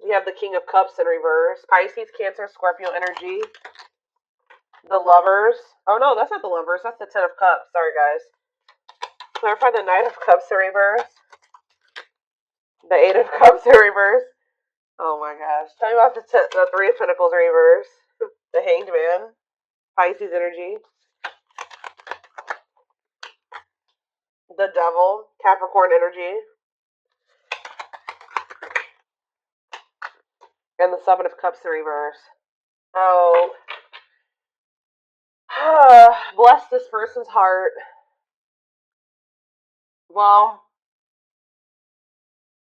You have the King of Cups in reverse. Pisces, Cancer, Scorpio energy. The Lovers. Oh no, that's not the Lovers. That's the Ten of Cups. Sorry, guys. Clarify the Knight of Cups in reverse. The Eight of Cups in reverse. Oh my gosh. Tell me about the Three of Pentacles in reverse. The Hanged Man. Pisces energy. The Devil. Capricorn energy. And the Seven of Cups in reverse. Oh. Bless this person's heart. Well,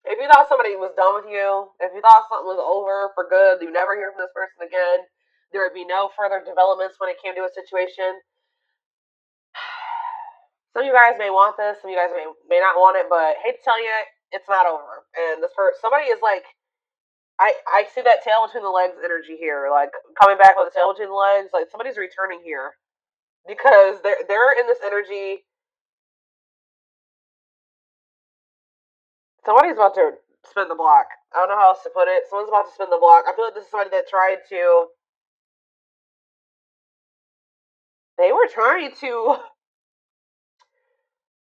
if you thought somebody was done with you, if you thought something was over for good, you never hear from this person again, there would be no further developments when it came to a situation. Some of you guys may want this, some of you guys may not want it, but hate to tell you, it's not over. And this person, somebody is like, I see that tail between the legs energy here, like coming back with the tail between the legs, like somebody's returning here because they're in this energy. Somebody's about to spin the block. I don't know how else to put it. Someone's about to spin the block. I feel like this is somebody that tried to. They were trying to,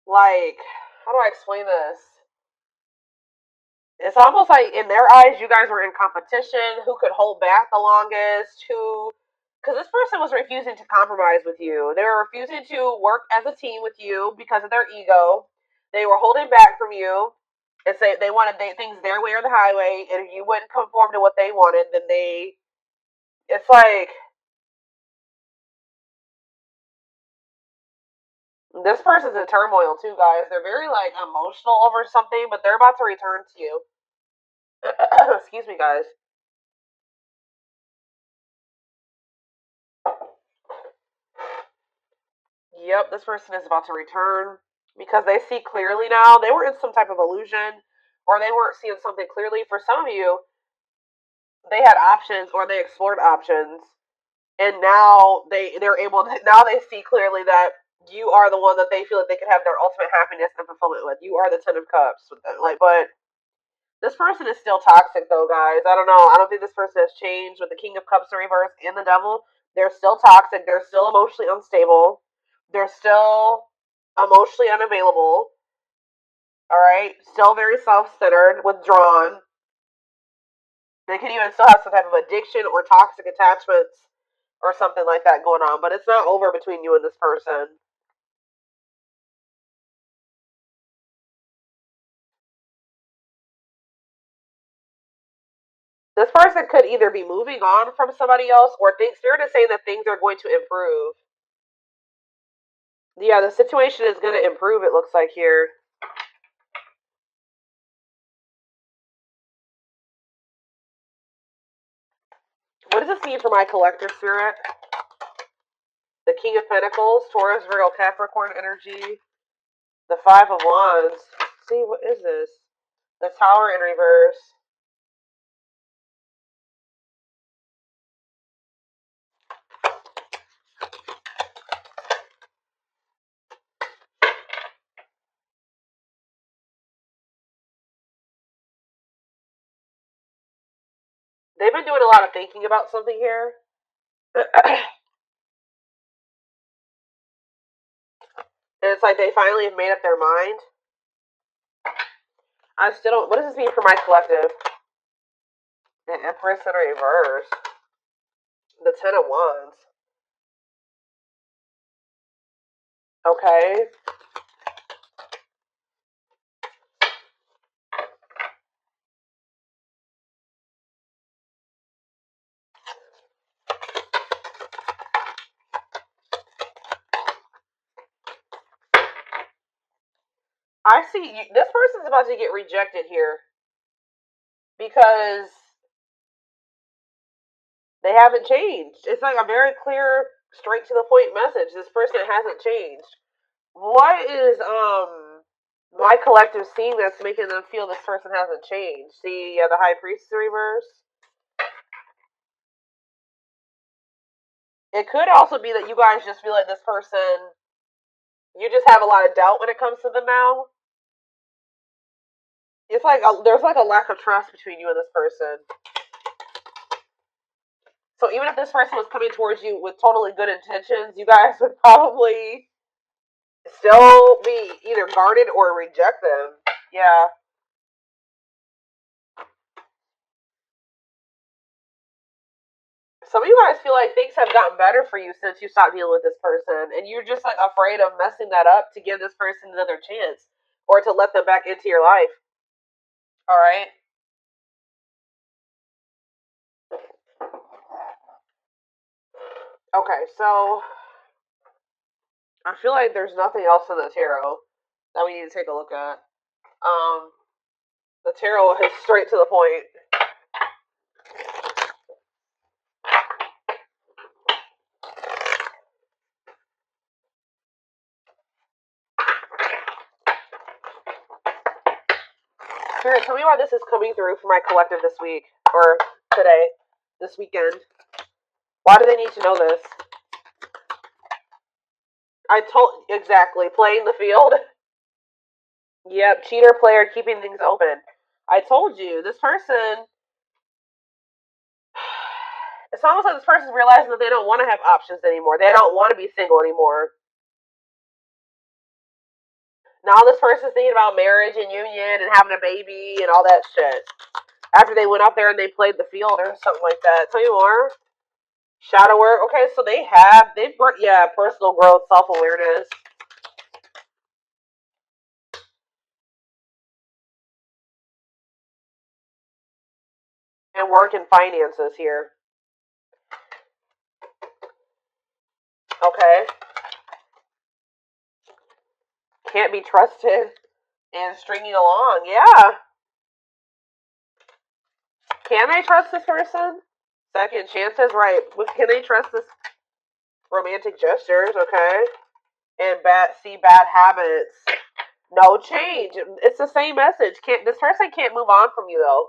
like, how do I explain this? It's almost like in their eyes, you guys were in competition. Who could hold back the longest? Because this person was refusing to compromise with you. They were refusing to work as a team with you because of their ego. They were holding back from you and say they wanted things their way or the highway. And if you wouldn't conform to what they wanted, then it's like, this person's in turmoil too, guys. They're very like emotional over something, but they're about to return to you. Excuse me, guys. Yep, this person is about to return because they see clearly now. They were in some type of illusion or they weren't seeing something clearly. For some of you, they had options or they explored options and now they're able to, now they see clearly that you are the one that they feel like they could have their ultimate happiness and fulfillment with. You are the Ten of Cups with them. Like, but this person is still toxic though, guys. I don't know. I don't think this person has changed with the King of Cups in reverse and the Devil. They're still toxic. They're still emotionally unstable. They're still emotionally unavailable. Alright? Still very self-centered, withdrawn. They could even still have some type of addiction or toxic attachments or something like that going on. But it's not over between you and this person. This person could either be moving on from somebody else or Spirit is saying that things are going to improve. Yeah, the situation is going to improve, it looks like here. What does this mean for my collector spirit? The King of Pentacles, Taurus, Virgo, Capricorn energy. The Five of Wands. See, what is this? The Tower in reverse. They've been doing a lot of thinking about something here. And it's like they finally have made up their mind. I still don't. What does this mean for my collective? The Empress in reverse. The Ten of Wands. Okay. I see this person's about to get rejected here because they haven't changed. It's like a very clear, straight to the point message. This person hasn't changed. What is my collective seeing that's making them feel this person hasn't changed? See, the High Priestess reverse. It could also be that you guys just feel like this person, you just have a lot of doubt when it comes to them now. It's like there's like a lack of trust between you and this person. So even if this person was coming towards you with totally good intentions, you guys would probably still be either guarded or reject them. Yeah. Some of you guys feel like things have gotten better for you since you stopped dealing with this person, and you're just like afraid of messing that up to give this person another chance or to let them back into your life. All right. Okay, so I feel like there's nothing else in the tarot that we need to take a look at. The tarot is straight to the point. Spirit, tell me why this is coming through for my collective this week or today, this weekend. Why do they need to know this? I told exactly playing the field. Yep, cheater player keeping things open. I told you this person. It's almost like this person's realizing that they don't want to have options anymore. They don't want to be single anymore. Now this person's thinking about marriage and union and having a baby and all that shit. After they went out there and they played the field or something like that. Tell you more. Shadow work. Okay, so they've personal growth, self awareness. And work and finances here. Okay. Can't be trusted and stringing along. Yeah. Can they trust this person? Second chances, right. Can they trust this romantic gestures, okay? And bad habits. No change. It's the same message. This person can't move on from you though.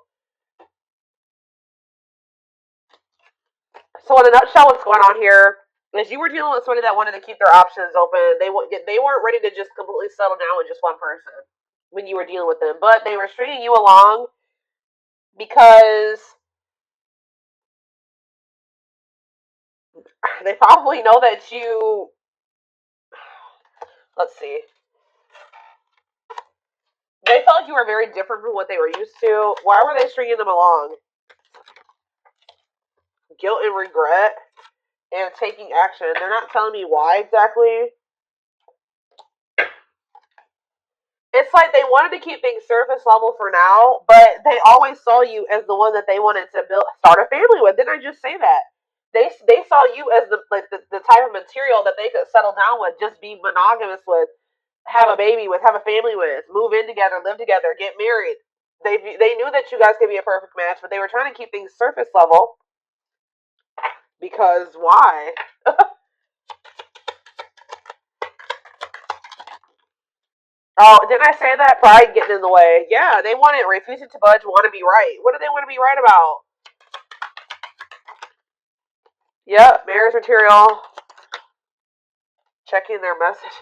So in a nutshell, what's going on here is you were dealing with somebody that wanted to keep their options open. They weren't ready to just completely settle down with just one person when you were dealing with them, but they were stringing you along because they probably know that you. Let's see. They felt like you were very different from what they were used to. Why were they stringing them along? Guilt and regret and taking action. They're not telling me why exactly. It's like they wanted to keep things surface level for now, but they always saw you as the one that they wanted to start a family with. Didn't I just say that? They saw you as the type of material that they could settle down with, just be monogamous with, have a baby with, have a family with, move in together, live together, get married. They knew that you guys could be a perfect match, but they were trying to keep things surface level because why? Oh, didn't I say that? Pride getting in the way. Yeah, they want it, refusing to budge, want to be right. What do they want to be right about? Yep, marriage material. Checking their message.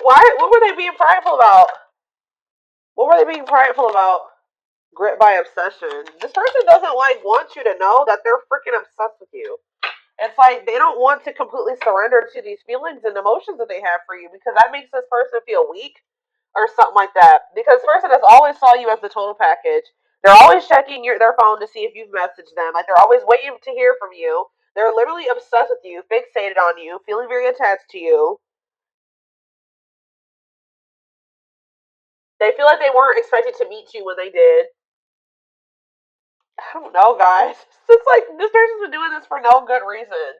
Why? What were they being prideful about? What were they being prideful about? Grit by obsession. This person doesn't want you to know that they're freaking obsessed with you. It's like they don't want to completely surrender to these feelings and emotions that they have for you because that makes this person feel weak or something like that. Because this person has always saw you as the total package. They're always checking their phone to see if you've messaged them. Like they're always waiting to hear from you. They're literally obsessed with you, fixated on you, feeling very attached to you. They feel like they weren't expected to meet you when they did. I don't know, guys. It's like this person's been doing this for no good reason.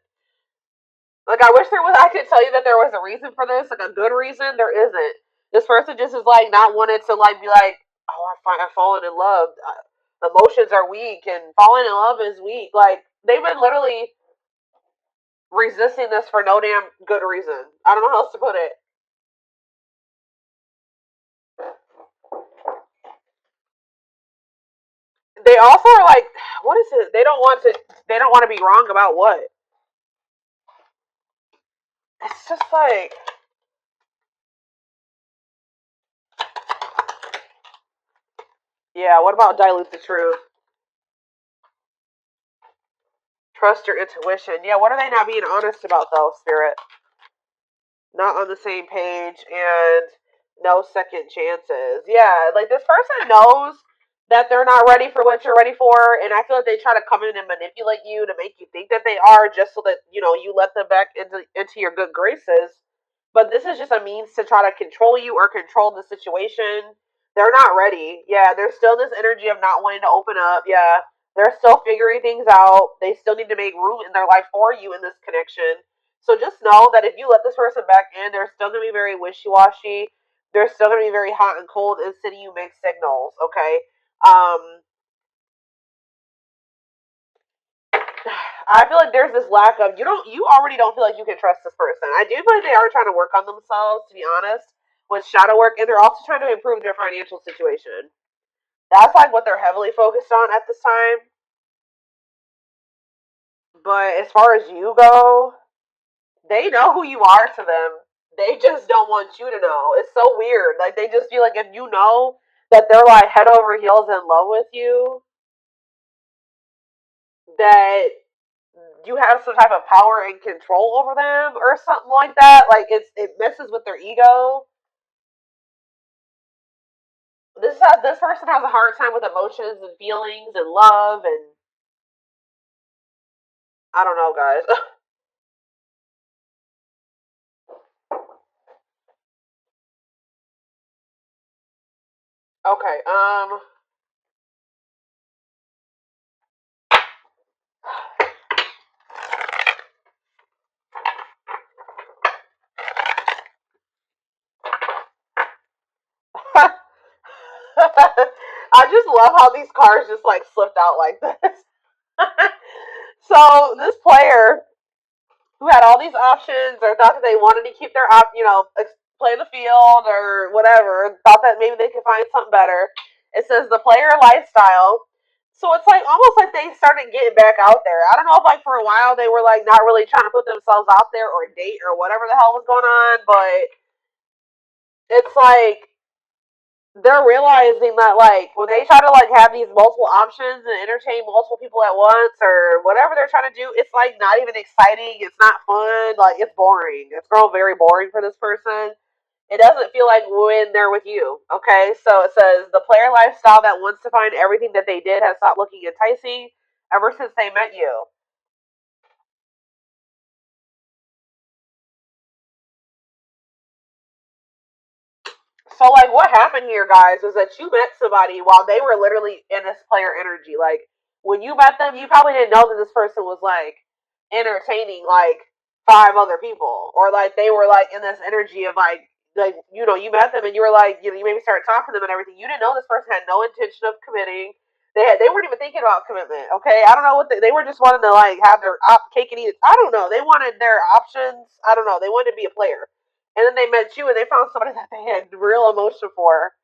Like I wish there was. I could tell you that there was a reason for this, like a good reason. There isn't. This person just is like not wanting to like be like, oh, I've fallen in love. Emotions are weak, and falling in love is weak. Like they've been literally resisting this for no damn good reason. I don't know how else to put it. They also are like, what is it? They don't want to. They don't want to be wrong about what. It's just like Yeah, what about dilute the truth? Trust your intuition. Yeah, what are they not being honest about though, Spirit? Not on the same page and no second chances. Yeah, like this person knows that they're not ready for what you're ready for, and I feel like they try to come in and manipulate you to make you think that they are, just so that you let them back into your good graces. But this is just a means to try to control you or control the situation. They're not ready. Yeah, there's still this energy of not wanting to open up. Yeah, they're still figuring things out. They still need to make room in their life for you in this connection. So just know that if you let this person back in, they're still going to be very wishy washy. They're still going to be very hot and cold and sending you mixed signals. Okay. I feel like there's this lack of you already don't feel like you can trust this person. I do feel like they are trying to work on themselves, to be honest, with shadow work, and they're also trying to improve their financial situation. That's like what they're heavily focused on at this time. But as far as you go, they know who you are to them. They just don't want you to know. It's so weird. Like they just feel like if you know that they're like head over heels in love with you, that you have some type of power and control over them or something like that. Like it messes with their ego. This person has a hard time with emotions and feelings and love and I don't know, guys. Okay, I just love how these cards just like slipped out like this. So this player who had all these options or thought that they wanted to keep their play the field or whatever, thought that maybe they could find something better. It says the player lifestyle. So it's like almost like they started getting back out there. I don't know if like for a while they were like not really trying to put themselves out there or date or whatever the hell was going on, but it's like they're realizing that like when they try to like have these multiple options and entertain multiple people at once or whatever they're trying to do, it's like not even exciting. It's not fun. Like it's boring. It's grown very boring for this person. It doesn't feel like when they're with you. Okay, so it says the player lifestyle that wants to find everything that they did has stopped looking enticing ever since they met you. So like what happened here, guys, was that you met somebody while they were literally in this player energy. Like when you met them, you probably didn't know that this person was like entertaining like five other people. Or like they were like in this energy of like you met them and you were like, you maybe started talking to them and everything. You didn't know this person had no intention of committing. They weren't even thinking about commitment. Okay, I don't know what they were just wanting to like have their cake and eat it. I don't know. They wanted their options. I don't know. They wanted to be a player. And then they met you and they found somebody that they had real emotion for.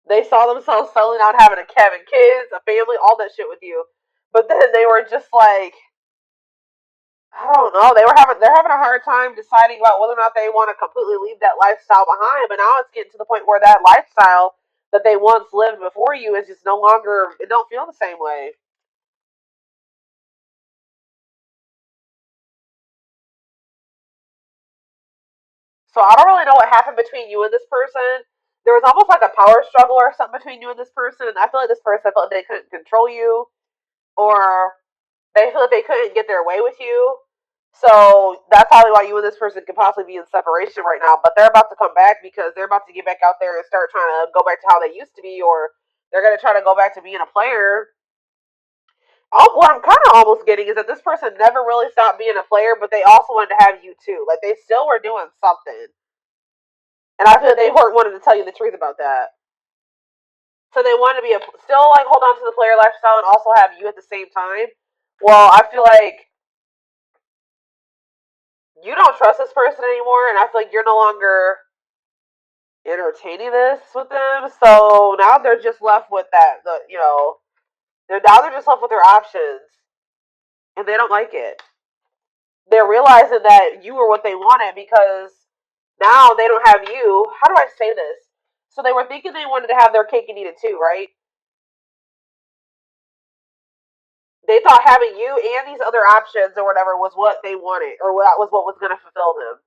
They saw themselves settling out, having having kids, a family, all that shit with you. But then they were just like, I don't know. They're having a hard time deciding about whether or not they want to completely leave that lifestyle behind. But now it's getting to the point where that lifestyle that they once lived before you is just no longer. It don't feel the same way. So I don't really know what happened between you and this person. There was almost like a power struggle or something between you and this person, and I feel like this person felt like they couldn't control you, or they feel like they couldn't get their way with you. So that's probably why you and this person could possibly be in separation right now. But they're about to come back because they're about to get back out there and start trying to go back to how they used to be, or they're going to try to go back to being a player. What I'm kind of almost getting is that this person never really stopped being a player, but they also wanted to have you too. Like they still were doing something, and I feel like they weren't wanting to tell you the truth about that. So they wanted to be still like hold on to the player lifestyle and also have you at the same time. Well, I feel like you don't trust this person anymore, and I feel like you're no longer entertaining this with them. So now they're just left with that. They're just left with their options, and they don't like it. They're realizing that you were what they wanted because now they don't have you. How do I say this? So they were thinking they wanted to have their cake and eat it too, right? They thought having you and these other options or whatever was what they wanted, or that was what was going to fulfill them.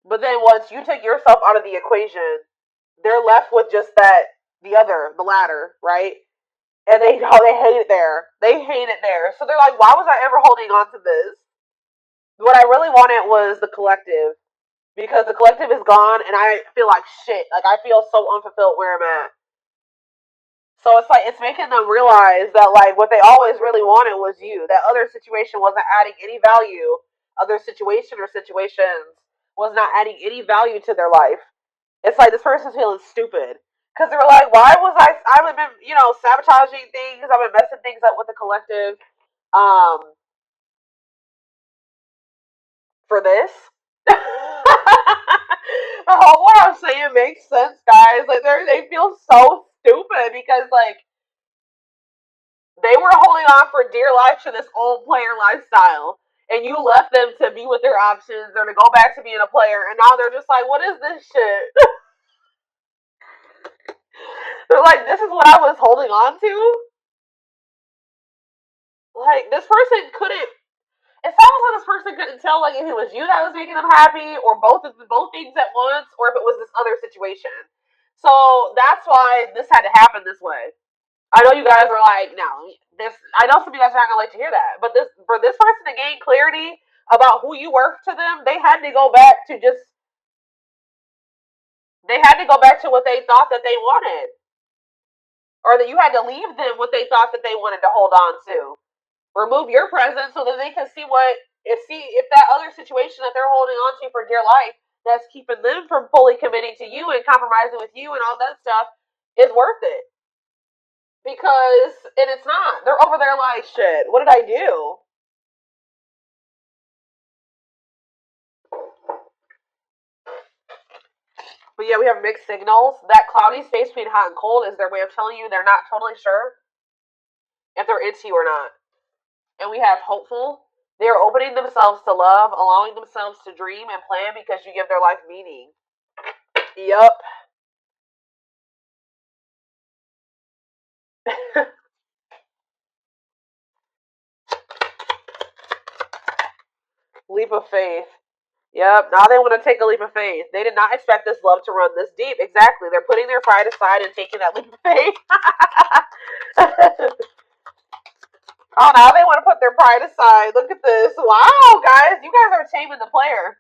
But then once you take yourself out of the equation, they're left with just the latter, right? And they hate it there. They hate it there. So they're like, why was I ever holding on to this? What I really wanted was the collective, because the collective is gone, and I feel like shit. Like I feel so unfulfilled where I'm at. So it's like it's making them realize that like what they always really wanted was you. That other situation wasn't adding any value. Other situation or situations was not adding any value to their life. It's like this person's feeling stupid because they were like, why was I've been sabotaging things. I've been messing things up with the collective. For this. What I'm saying makes sense, guys. Like they feel so stupid because like they were holding on for dear life to this old player lifestyle, and you left them to be with their options or to go back to being a player, and now they're just like, what is this shit? They're like, this is what I was holding on to. Like this person couldn't. It sounds like this person couldn't tell like if it was you that was making them happy, or both things at once, or if it was this other situation. So that's why this had to happen this way. I know you guys are like, no, this. I know some of you guys are not gonna like to hear that, but this for this person to gain clarity about who you were to them, they had to go back to what they thought that they wanted, or that you had to leave them what they thought that they wanted to hold on to. Remove your presence so that they can see if that other situation that they're holding on to for dear life that's keeping them from fully committing to you and compromising with you and all that stuff is worth it. Because and it's not. They're over there like shit. What did I do? But yeah, we have mixed signals. That cloudy space between hot and cold is their way of telling you they're not totally sure if they're into you or not. And we have hopeful. They are opening themselves to love, allowing themselves to dream and plan because you give their life meaning. Yup. Leap of faith. Yep. Now they want to take a leap of faith. They did not expect this love to run this deep. Exactly. They're putting their pride aside and taking that leap of faith. Oh, now they want to put their pride aside. Look at this. Wow, guys. You guys are taming the player.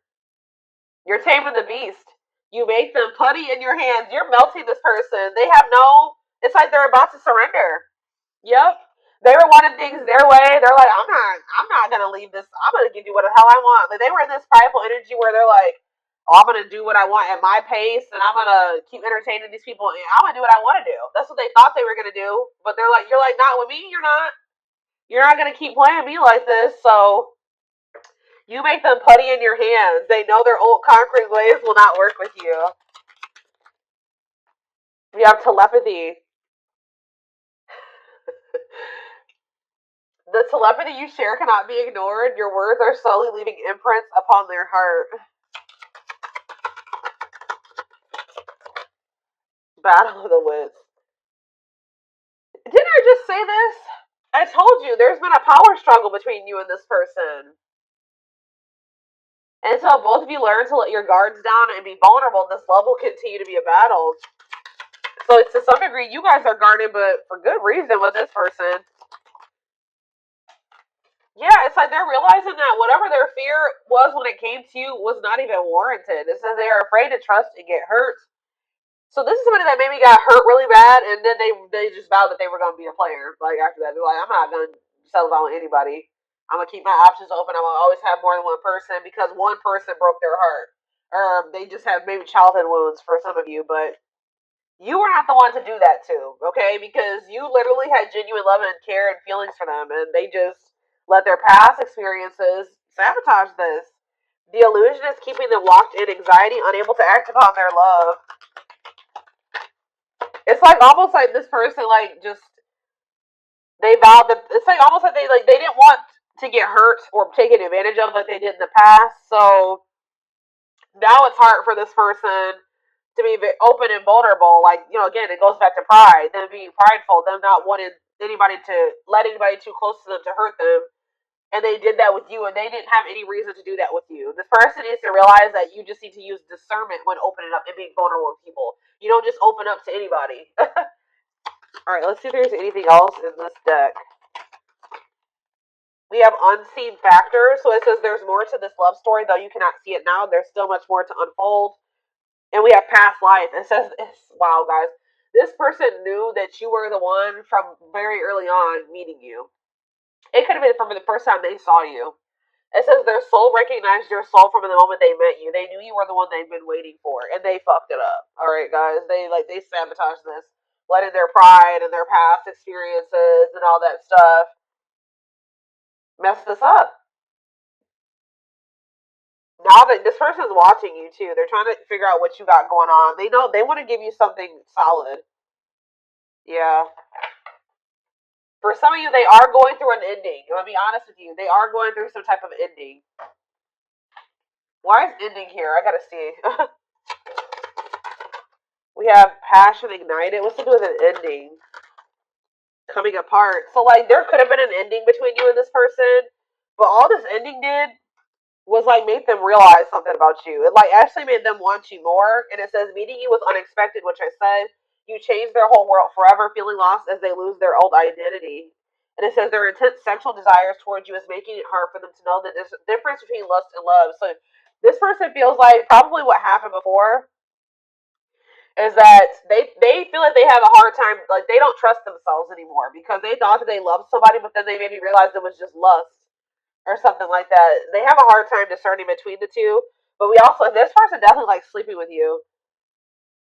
You're taming the beast. You make them putty in your hands. You're melting this person. They have no. It's like they're about to surrender. Yep. They were wanting things their way. They're like, I'm not gonna leave this. I'm gonna give you what the hell I want. Like, they were in this prideful energy where they're like, oh, I'm gonna do what I want at my pace, and I'm gonna keep entertaining these people, and I'm gonna do what I want to do. That's what they thought they were gonna do, but they're like, you're like, not with me. You're not. You're not gonna keep playing me like this. So you make them putty in your hands. They know their old concrete ways will not work with you. We have telepathy. The telepathy you share cannot be ignored. Your words are slowly leaving imprints upon their heart. Battle of the wits. Didn't I just say this? I told you there's been a power struggle between you and this person. Until both of you learn to let your guards down and be vulnerable, this love will continue to be a battle. So to some degree, you guys are guarded, but for good reason with this person. Yeah, it's like they're realizing that whatever their fear was when it came to you was not even warranted. It says they are afraid to trust and get hurt. So this is somebody that maybe got hurt really bad, and then they just vowed that they were going to be a player. Like after that, they're like, I'm not going to settle down with anybody. I'm gonna keep my options open. I'm gonna always have more than one person because one person broke their heart, or they just have maybe childhood wounds for some of you. But you were not the one to do that to, okay? Because you literally had genuine love and care and feelings for them, and they just let their past experiences sabotage this. The illusion is keeping them locked in anxiety, unable to act upon their love. It's like almost like this person like just they vowed that it's like almost like they didn't want to get hurt or taken advantage of like they did in the past. So now it's hard for this person to be open and vulnerable. Like, again, it goes back to pride, them being prideful, them not wanting anybody to let anybody too close to them to hurt them. And they did that with you, and they didn't have any reason to do that with you. This person needs to realize that you just need to use discernment when opening up and being vulnerable with people. You don't just open up to anybody. All right, let's see if there's anything else in this deck. We have unseen factors. So it says there's more to this love story, though you cannot see it now. There's still much more to unfold. And we have past life. It says, wow, guys. This person knew that you were the one from very early on meeting you. It could have been from the first time they saw you. It says their soul recognized your soul from the moment they met you. They knew you were the one they'd been waiting for, and they fucked it up. All right, guys. They sabotaged this, letting their pride and their past experiences and all that stuff mess this up. Now that this person's watching you too, they're trying to figure out what you got going on. They know they want to give you something solid. Yeah. For some of you, they are going through an ending. I'm gonna be honest with you. They are going through some type of ending. Why is ending here? I gotta see. We have passion ignited. What's to do with an ending? Coming apart. So, like, there could have been an ending between you and this person, but all this ending did was, like, make them realize something about you. It, like, actually made them want you more. And it says, meeting you was unexpected, which I said. You changed their whole world forever, feeling lost as they lose their old identity. And it says their intense sexual desires towards you is making it hard for them to know that there's a difference between lust and love. So, this person feels like probably what happened before is that they feel like they have a hard time, like they don't trust themselves anymore because they thought that they loved somebody, but then they maybe realized it was just lust or something like that. They have a hard time discerning between the two. But we also, this person definitely likes sleeping with you.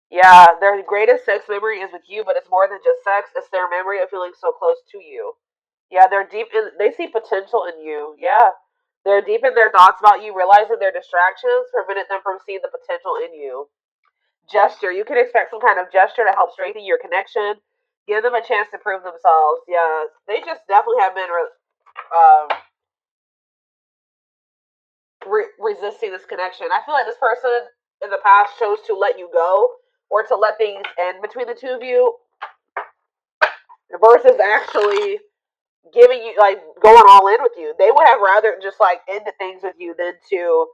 Yeah, their greatest sex memory is with you, but it's more than just sex. It's their memory of feeling so close to you. Yeah, they're deep in, they see potential in you. Yeah. They're deep in their thoughts about you, realizing their distractions prevented them from seeing the potential in you. Gesture. You can expect some kind of gesture to help strengthen your connection. Give them a chance to prove themselves. Yeah, they just definitely have been resisting this connection. I feel like this person in the past chose to let you go or to let things end between the two of you versus actually giving you, like, going all in with you. They would have rather just, like, ended things with you than to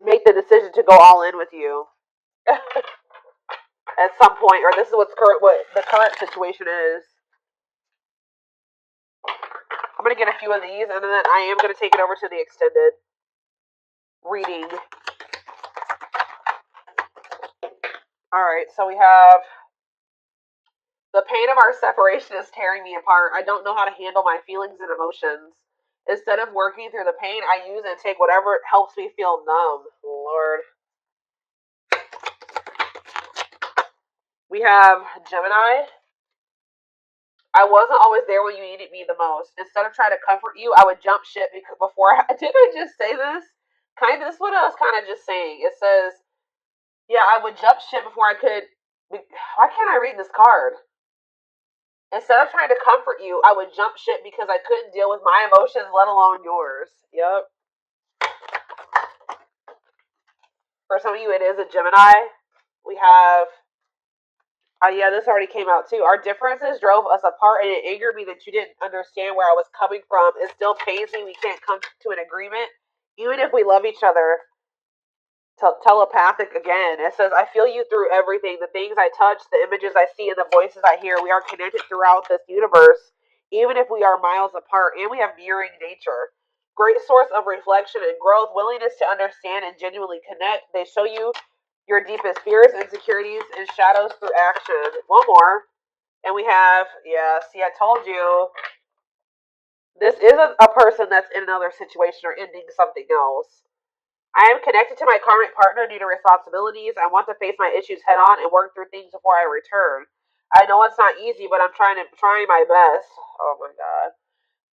make the decision to go all in with you at some point, or this is what the current situation is. I'm going to get a few of these, and then I am going to take it over to the extended reading. Alright, so we have the pain of our separation is tearing me apart. I don't know how to handle my feelings and emotions. Instead of working through the pain, I use and take whatever helps me feel numb. Lord. We have Gemini. I wasn't always there when you needed me the most. Instead of trying to comfort you, I would jump ship before did I just say this? This is what I was kind of just saying. It says, yeah, I would jump ship before I could. Why can't I read this card? Instead of trying to comfort you, I would jump ship because I couldn't deal with my emotions, let alone yours. Yep. For some of you, it is a Gemini. We have, yeah, this already came out too. Our differences drove us apart, and it angered me that you didn't understand where I was coming from. It still pains me we can't come to an agreement, even if we love each other. Telepathic again. It says, I feel you through everything. The things I touch, the images I see, and the voices I hear. We are connected throughout this universe, even if we are miles apart, and we have mirroring nature. Great source of reflection and growth, willingness to understand and genuinely connect. They show you your deepest fears, insecurities, and shadows through action. One more. And we have, yeah, see, I told you. This is a person that's in another situation or ending something else. I am connected to my karmic partner due to responsibilities. I want to face my issues head on and work through things before I return. I know it's not easy, but I'm trying my best. Oh my god.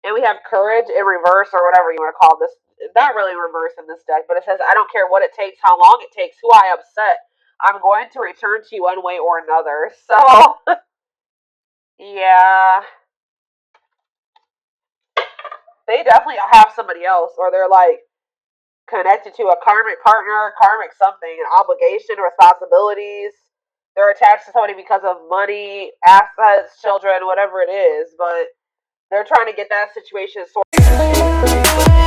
And we have courage in reverse, or whatever you want to call this. Not really reverse in this deck, but it says, I don't care what it takes, how long it takes, who I upset. I'm going to return to you one way or another. So, yeah. They definitely have somebody else, or they're like, connected to a karmic partner, karmic something, an obligation, responsibilities. They're attached to somebody because of money, assets, children, whatever it is, but they're trying to get that situation sorted.